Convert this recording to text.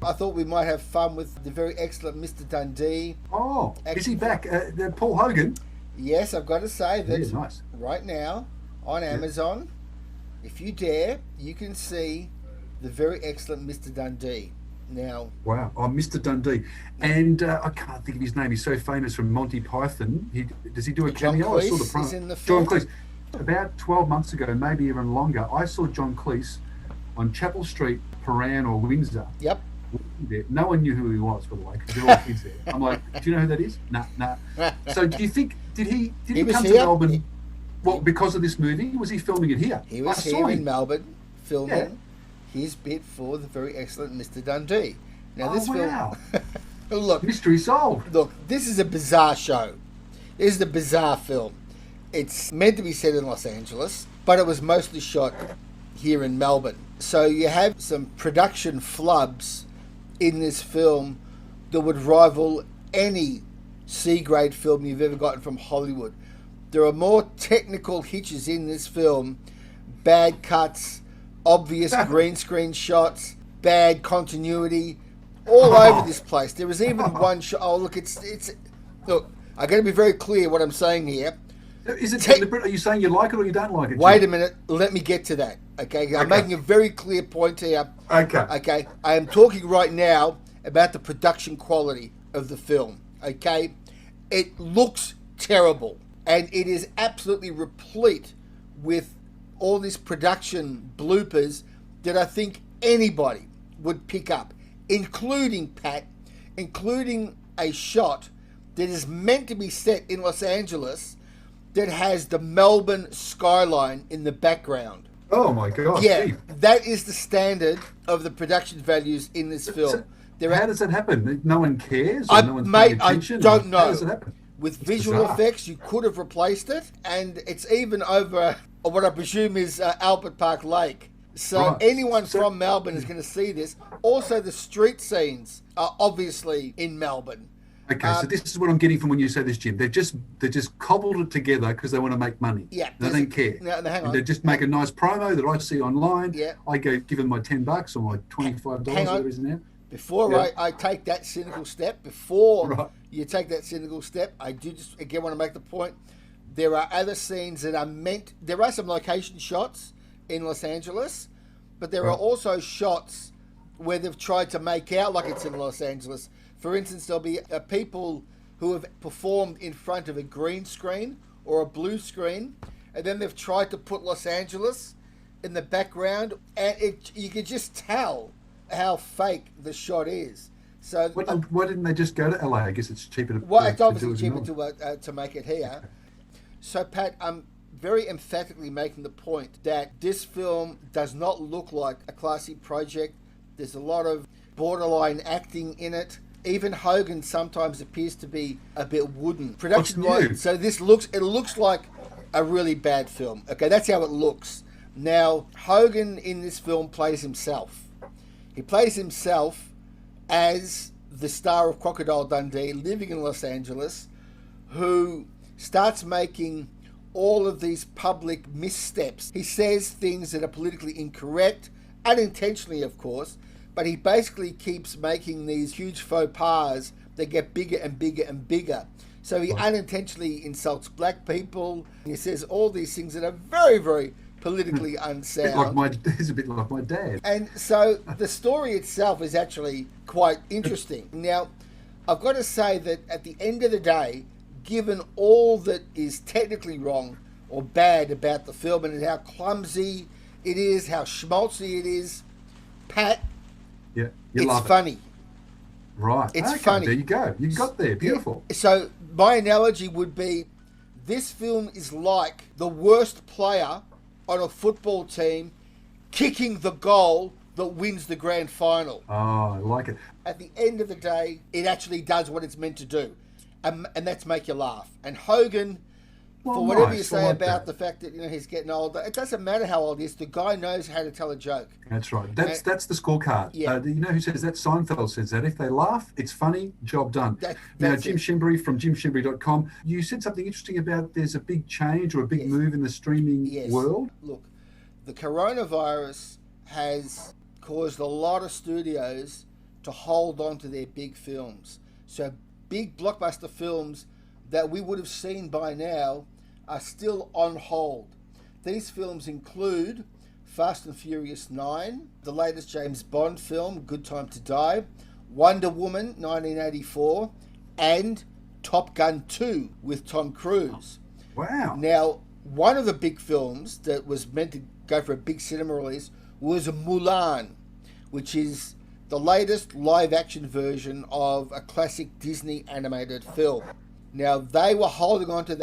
I thought we might have fun with the very excellent Mr. Dundee. Oh, is he back? Paul Hogan? Yes, I've got to say Yeah, that nice. right now on Yeah. Amazon, if you dare, you can see the very excellent Mr. Dundee. Now, Wow. Oh, Mr. Dundee. And I can't think of his name. He's so famous from Monty Python. Does he do a John cameo? I saw the Cleese is promo. in the John film. Cleese. About 12 months ago, maybe even longer, I saw John Cleese on Chapel Street, Paran or Windsor. Yep. There. No one knew who he was, by the way, because they're all kids there. I'm like, do you know who that is? Nah, nah. So do you think, did he was come to here. Melbourne, well, because of this movie? Was he filming it here? He I was saw here in him. Melbourne filming Yeah. his bit for the very excellent Mr. Dundee. Now, Oh, this wow. film. Look, Mystery solved. this is a bizarre show. This is a bizarre film. It's meant to be set in Los Angeles, but it was mostly shot here in Melbourne. So you have some production flubs in this film that would rival any C-grade film you've ever gotten from Hollywood. There are more technical hitches in this film, bad cuts, obvious green screen shots, bad continuity, all over this place. There was even one shot. Oh, look, it's. Look, I got to be very clear what I'm saying here. Is it deliberate? Are you saying you like it or you don't like it? Wait a Jim? minute. Let me get to that. Okay, I'm Okay. making a very clear point here. Okay. Okay, I am talking right now about the production quality of the film. Okay, it looks terrible, and it is absolutely replete with all these production bloopers that I think anybody would pick up, including including a shot that is meant to be set in Los Angeles that has the Melbourne skyline in the background. Oh my God. Yeah, Steve. that is the standard of the production values in this film. How does that happen? No one cares? Or no one's Mate, paying I attention? don't know. How does it happen? With It's visual bizarre. effects, you could have replaced it, and it's even over what I presume is Albert Park Lake. So Right. anyone So- from Melbourne is going to see this. Also, the street scenes are obviously in Melbourne. Okay, so this is what I'm getting from when you say this, Jim. They just cobbled it together because they want to make money. Yeah, They don't care. no, hang on. And they just make a nice promo that I see online. Yeah. I go give them my $10 or my $25, Hang on. whatever it is now. Before Yeah. I take that cynical step, Right. you take that cynical step, I do just again want to make the point. There are other scenes that are meant. There are some location shots in Los Angeles, but there are Right. also shots where they've tried to make out like it's in Los Angeles. For instance, there'll be people who have performed in front of a green screen or a blue screen, and then they've tried to put Los Angeles in the background, and you can just tell how fake the shot is. So, Why didn't they just go to LA? I guess it's cheaper to, well, it's to obviously do it in cheaper Melbourne. to make it here. So, Pat, I'm very emphatically making the point that this film does not look like a classy project. There's a lot of borderline acting in it. Even Hogan sometimes appears to be a bit wooden. Production What's new? wise, so it looks like a really bad film. Okay, that's how it looks. Now, Hogan in this film plays himself. He plays himself as the star of Crocodile Dundee, living in Los Angeles, who starts making all of these public missteps. He says things that are politically incorrect, unintentionally, of course, but he basically keeps making these huge faux pas that get bigger and bigger and bigger. So he unintentionally insults black people. He says all these things that are very, very politically unsound. He's a bit like my dad. And so the story itself is actually quite interesting. Now, I've got to say that at the end of the day, given all that is technically wrong or bad about the film and how clumsy it is, how schmaltzy it is, Pat, Yeah, you it's love it. funny. Right. It's Okay, funny. There you go. You got there. Beautiful. So my analogy would be this film is like the worst player on a football team kicking the goal that wins the grand final. Oh, I like it. At the end of the day, it actually does what it's meant to do, and that's make you laugh. And Hogan, Well, for whatever nice. you say I like about that. the fact that he's getting older, it doesn't matter how old he is. The guy knows how to tell a joke. That's right. That's the scorecard. Yeah. You know who says that? Seinfeld says that. If they laugh, it's funny, job done. Now, That's Jim it. Schembri from jimschembri.com, you said something interesting about there's a big change or a big Yes. move in the streaming Yes. world. Look, the coronavirus has caused a lot of studios to hold on to their big films. So big blockbuster films that we would have seen by now are still on hold. These films include Fast and Furious 9, the latest James Bond film, Good Time to Die, Wonder Woman 1984, and Top Gun 2 with Tom Cruise. Wow. Now, one of the big films that was meant to go for a big cinema release was Mulan, which is the latest live-action version of a classic Disney animated film. Now, they were holding on to